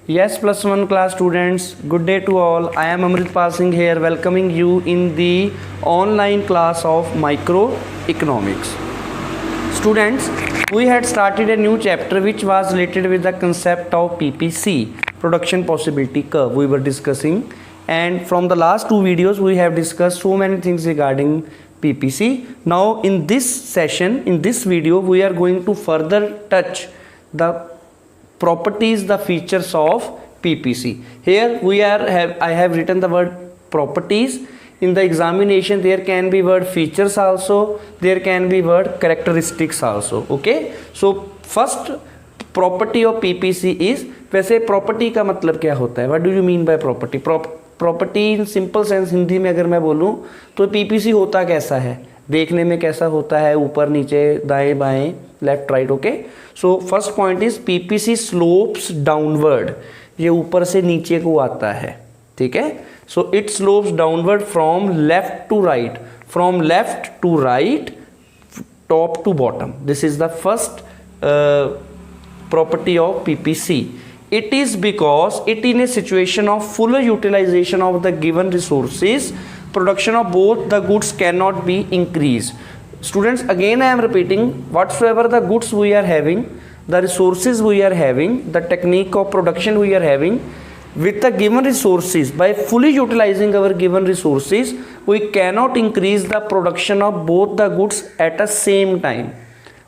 Yes, plus one class students, good day to all. I am Amrit Passing here, welcoming you in the online class of microeconomics. Students, we had started a new chapter which was related with the concept of PPC, production possibility curve we were discussing, and from the last two videos we have discussed so many things regarding PPC. Now in this session, in this video, we are going to further touch the properties, the features of PPC. Here I have written the word properties. In the examination there can be word features also, there can be word characteristics also. Okay, so first property of PPC is, वैसे property का मतलब क्या होता है? What do you mean by property? Property in simple sense Hindi में अगर मैं बोलूँ तो PPC होता कैसा है, देखने में कैसा होता है, ऊपर नीचे दाएं बाएं left right. Okay, so first point is PPC slopes downward, ये ऊपर से नीचे को आता है. ठीक है, so it slopes downward from left to right, from left to right, top to bottom. This is the first property of PPC. It is because it in a situation of fuller utilization of the given resources, production of both the goods cannot be increased. Students, again I am repeating, whatsoever the goods we are having, the resources we are having, the technique of production we are having, with the given resources, by fully utilizing our given resources, we cannot increase the production of both the goods at the same time.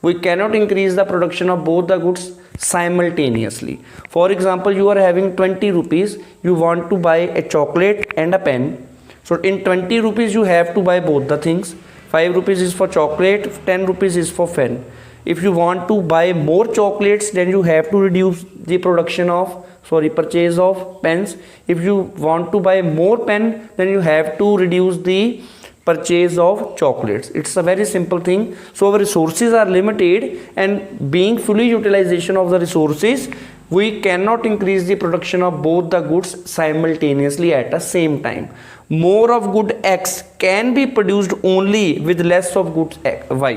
We cannot increase the production of both the goods simultaneously. For example, you are having 20 rupees, you want to buy a chocolate and a pen. So in 20 rupees you have to buy both the things. 5 rupees is for chocolate, 10 rupees is for pen. If you want to buy more chocolates, then you have to reduce the purchase of pens. If you want to buy more pen, then you have to reduce the purchase of chocolates. It's a very simple thing. So our resources are limited, and being fully utilization of the resources, we cannot increase the production of both the goods simultaneously at the same time. More of good X can be produced only with less of goods Y.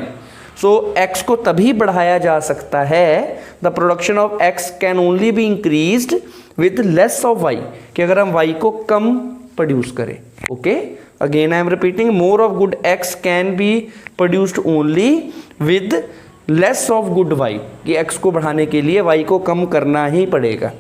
So X को तभी बढ़ाया जा सकता है, the production of X can only be increased with less of Y, कि अगर हम Y को कम प्रोड्यूस करें. Okay, again I am repeating, more of good X can be produced only with less of good Y, कि X को बढ़ाने के लिए Y को कम करना ही पड़ेगा.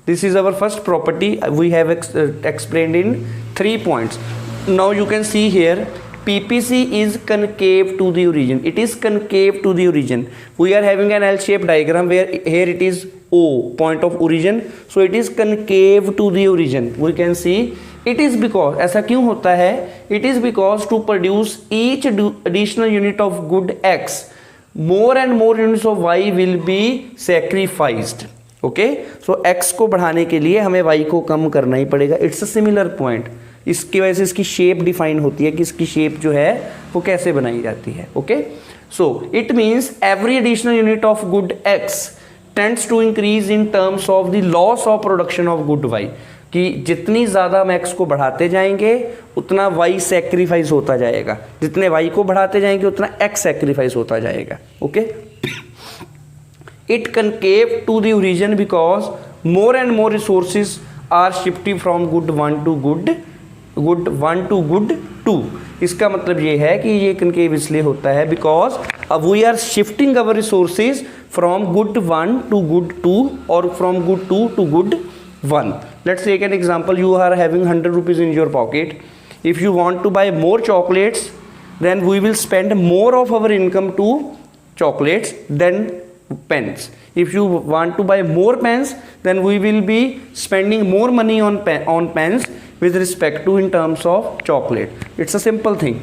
This is our first property. We have explained in 3 points. Now you can see here, PPC is concave to the origin. It is concave to the origin. We are having an L-shaped diagram where here it is O, point of origin. So it is concave to the origin. We can see it is because, ऐसा क्यों होता है? It is because to produce each additional unit of good X, more and more units of Y will be sacrificed. Okay, so X को बढ़ाने के लिए हमें Y को कम करना ही पड़ेगा. It's a similar point. इसकी वजह से इसकी शेप डिफाइन होती है कि इसकी शेप जो है वो कैसे बनाई जाती है. Okay, so it means every additional unit of good X tends to increase in terms of the loss of production of good Y, कि जितनी ज़्यादा हम X को बढ़ाते जाएंगे उतना Y सेक्रीफाइस होता जाएगा, जितने Y को बढ़ाते जाएंगे उतना X सेक्रीफाइस होता जाएगा. Okay, it concave to the origin because more and more resources are shifting from good 1 to good 1 to good 2. इसका मतलब ये है कि ये concave इसलिए होता है because अब we are shifting our resources from good 1 to good 2 or from good 2 to good 1. Let's take an example. You are having 100 rupees in your pocket. If you want to buy more chocolates, then we will spend more of our income to chocolates than pens. If you want to buy more pens, then we will be spending more money on pens with respect to in terms of chocolate. It's a simple thing.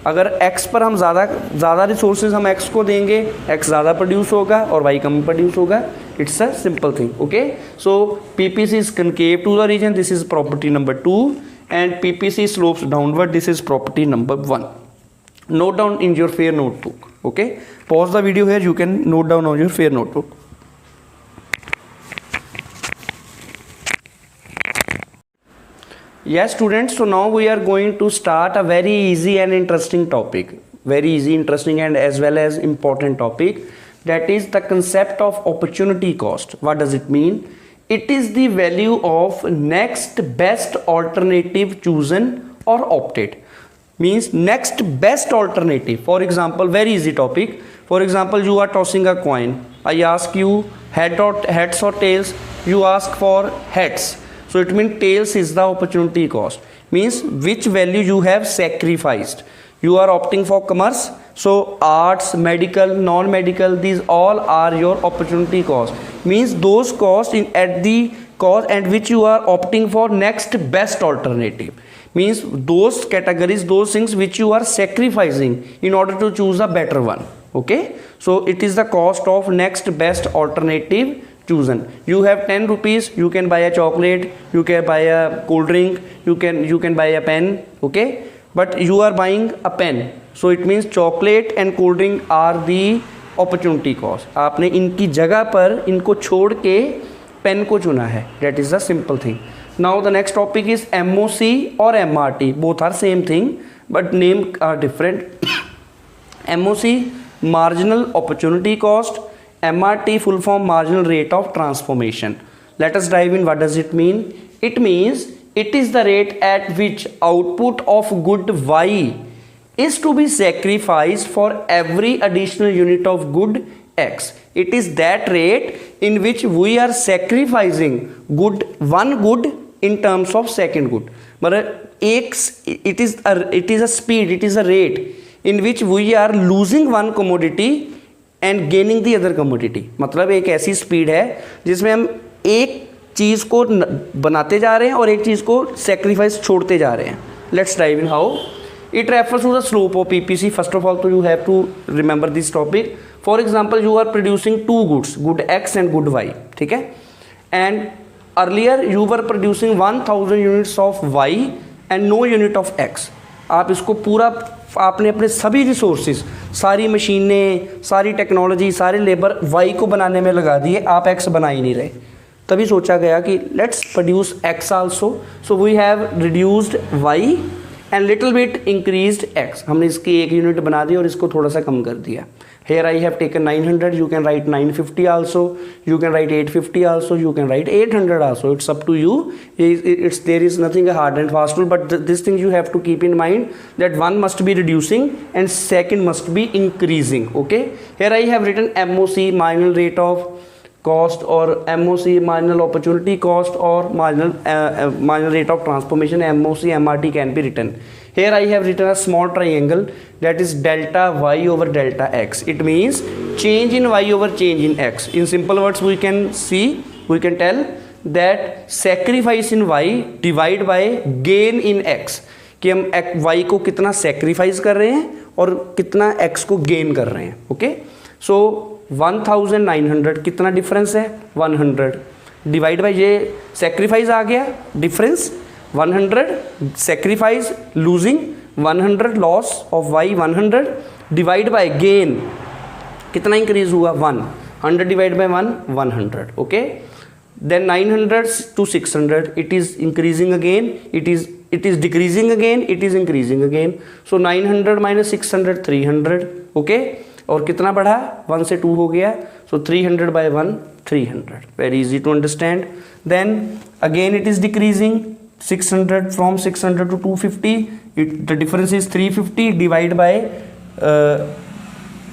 अगर X पर हम ज़्यादा resources हम X को देंगे, X ज़्यादा produce होगा और Y कम प्रोड्यूस होगा. It's a simple thing. Okay, so PPC is concave to the origin. This is property number 2, and PPC slopes downward. This is property number 1. Note down in your fair notebook. Okay, pause the video here. You can note down on your fair notebook. Yes students, so now we are going to start a very easy and interesting topic, very easy, interesting and as well as important topic. that is the concept of opportunity cost. What does it mean? It is the value of next best alternative chosen or opted. Means next best alternative. For example, very easy topic. For example, you are tossing a coin. I ask you heads or tails. You ask for heads. So it means tails is the opportunity cost. Means which value you have sacrificed. You are opting for commerce. So arts, medical, non-medical, these all are your opportunity cost. Means those costs at the cost and which you are opting for next best alternative. Means those categories, those things which you are sacrificing in order to choose a better one. Okay, so it is the cost of next best alternative chosen. You have 10 rupees, you can buy a chocolate, you can buy a cold drink, you can buy a pen. Okay, but you are buying a pen, so it means chocolate and cold drink are the opportunity cost. आपने इनकी जगह पर इनको छोड़ के pen को चुना है. That is the simple thing. Now the next topic is MOC or MRT. Both are same thing, but name are different. MOC, marginal opportunity cost. MRT, full form marginal rate of transformation. Let us dive in. What does it mean? It means it is the rate at which output of good Y is to be sacrificed for every additional unit of good X. It is that rate in which we are sacrificing one good in terms of second good. But it is a speed, it is a rate in which we are losing one commodity and gaining the other commodity. मतलब एक ऐसी speed है जिसमें हम एक चीज़ को बनाते जा रहे हैं और एक चीज़ को सेक्रीफाइस छोड़ते जा रहे हैं. Let's dive in how it refers to the slope of PPC. First of all, you have to remember this topic. For example, you are producing two goods, good X and good Y. ठीक है, and earlier you were producing 1000 units of Y and no unit of X. आप इसको पूरा आपने अपने सभी resources, सारी मशीनें, सारी टेक्नोलॉजी, सारे लेबर Y को बनाने में लगा दिए, आप X बना ही नहीं रहे. तभी सोचा गया कि let's produce X also. So we have reduced Y and little bit increased X. हमने इसकी एक यूनिट बना दी और इसको थोड़ा सा कम कर दिया. Here I have taken 900, you can write 950 also, you can write 850 also, you can write 800 also. It's up to you. There is nothing hard and fast rule, but this thing you have to keep in mind that one must be reducing and second must be increasing. Okay. Here I have written MOC, marginal rate of cost, or MOC, marginal opportunity cost, or marginal rate of transformation. MOC, MRT can be written. Here I have written a small triangle, that is delta Y over delta X. It means change in Y over change in X. In simple words, we can tell that sacrifice in Y divide by gain in X. कि हम Y को कितना sacrifice कर रहे हैं और कितना X को gain कर रहे हैं. Okay? So 1900 कितना difference है? 100 divide by ये sacrifice आ गया difference 100 sacrifice losing 100 loss of Y 100 divide by gain कितना increase हुआ 1 100 divide by 1 100. Okay, then 900 to 600 it is increasing again, it is decreasing again, it is increasing again. So 900 minus 600 300. Okay, और कितना बढ़ा 1 से 2 हो गया. So 300 by 1 300. Very easy to understand. Then again it is decreasing 600 from 600 to 250. The difference is 350 divided by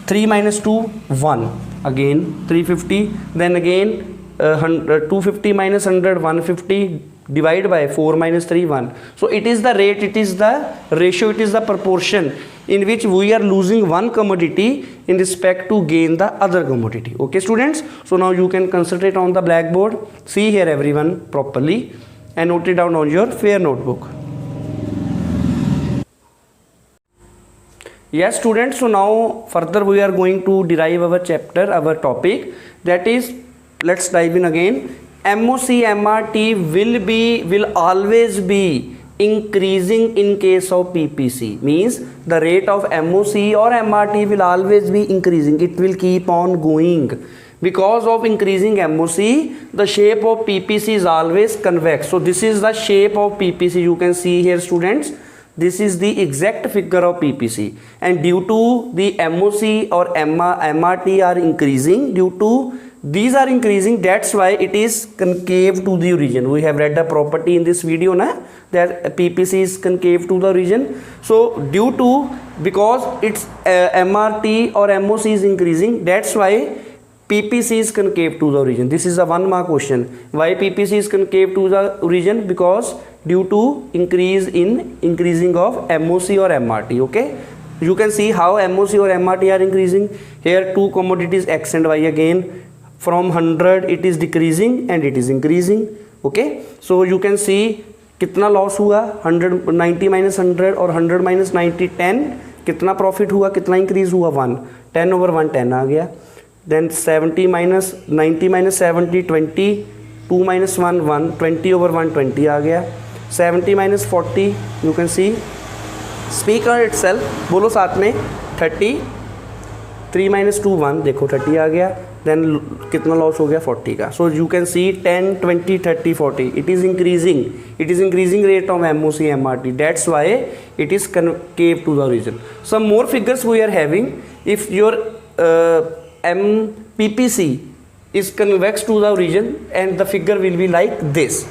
3 minus 2 1. Again 350. Then again 250 minus 100 150 divided by 4 minus 3 1. So it is the rate, it is the ratio, it is the proportion in which we are losing one commodity in respect to gain the other commodity. Okay students, so now you can concentrate on the blackboard. See here everyone properly and note it down on your fair notebook. Yes students, so now further we are going to derive our chapter, our topic, that is, let's dive in again. MOC MRT will always be increasing in case of PPC. Means the rate of MOC or MRT will always be increasing, it will keep on going. Because of increasing MOC, the shape of PPC is always convex. So this is the shape of PPC. You can see here students, this is the exact figure of PPC, and due to the MOC or MRT are increasing, due to these are increasing, that's why it is concave to the origin. We have read the property in this video na, that PPC is concave to the origin. So due to, because its MRT or MOC is increasing, that's why PPC is concave to the origin. This is a 1 mark question. Why PPC is concave to the origin? Because due to increasing of MOC or MRT. Okay, you can see how MOC or MRT are increasing. Here two commodities X and Y, again from 100 it is decreasing and it is increasing. Okay, so you can see कितना loss हुआ, 90 minus 100 और 100 minus 90 10, कितना profit हुआ, कितना increase हुआ 1, 10 over 1 10 आ गया. Then 70 minus 90 minus 70 20, 2 minus 1 1, 20 over 1 20 आ गया. 70 minus 40 you can see speaker itself, बोलो साथ में 30, 3 minus 2 1, देखो 30 आ गया. Then कितना लॉस हो गया 40 का. So you can see 10 20 30 40, it is increasing rate of MOC MRT, that's why it is concave to the origin. Some more figures we are having. If your PPC is convex to the origin, and the figure will be like this.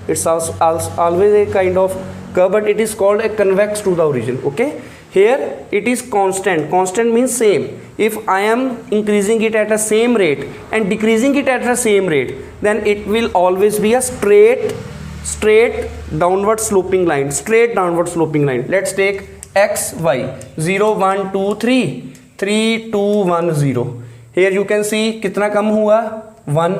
It's always a kind of curve, but it is called a convex to the origin. Okay, here it is constant means same. If I am increasing it at a same rate and decreasing it at the same rate, then it will always be a straight downward sloping line. Let's take x y 0 1 2 3 3 2 1 0. Here you can see कितना कम हुआ 1,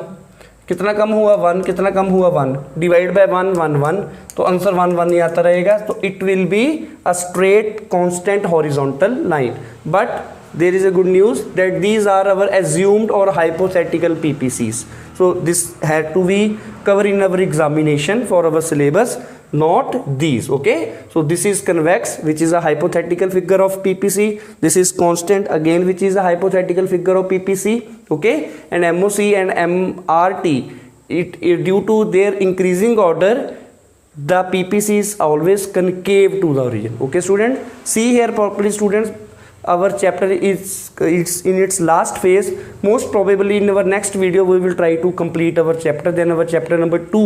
कितना कम हुआ 1, कितना कम हुआ 1, divide by 1 1 1, तो answer 1 1 ही आता रहेगा. तो it will be a straight constant horizontal line. But there is a good news that these are our assumed or hypothetical PPCs. So this had to be covered in our examination for our syllabus, not these. Okay, so this is convex, which is a hypothetical figure of PPC. This is constant, again, which is a hypothetical figure of PPC. Okay, and MOC and MRT, it due to their increasing order, the PPC is always concave to the origin. Okay student, see here properly students, our chapter is in its last phase. Most probably in our next video we will try to complete our chapter, then our chapter number 2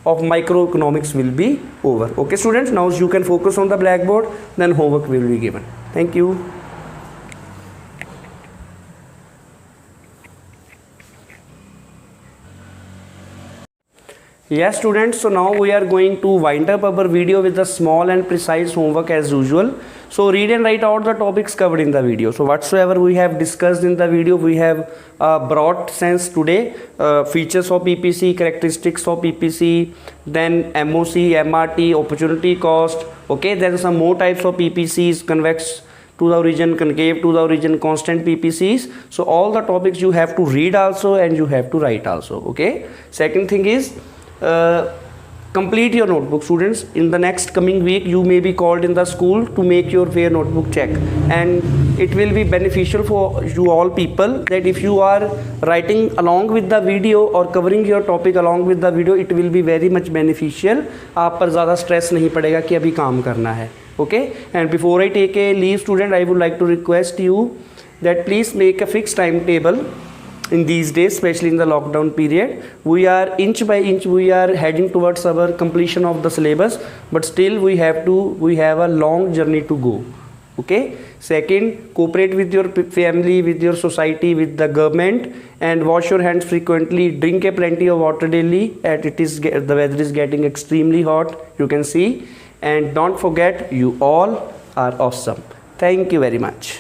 of microeconomics will be over. Okay students, now you can focus on the blackboard, then homework will be given. Thank you. Yes students, so now we are going to wind up our video with a small and precise homework as usual. So read and write out the topics covered in the video. So whatsoever we have discussed in the video, we have broad sense today. Features of PPC, characteristics of PPC, then MOC, MRT, opportunity cost. Okay, there are some more types of PPCs: convex to the origin, concave to the origin, constant PPCs. So all the topics you have to read also and you have to write also. Okay. Second thing is, complete your notebook students. In the next coming week you may be called in the school to make your fair notebook check, and it will be beneficial for you all people that if you are writing along with the video or covering your topic along with the video, it will be very much beneficial. आप पर ज़्यादा stress नहीं पड़ेगा कि अभी काम करना है. Okay, and before I take a leave student, I would like to request you that please make a fixed timetable. In these days, especially in the lockdown period, we are inch by inch we are heading towards our completion of the syllabus, but still we have a long journey to go. Okay, second, cooperate with your family, with your society, with the government, and wash your hands frequently. Drink a plenty of water daily, and the weather is getting extremely hot, you can see. And don't forget, you all are awesome. Thank you very much.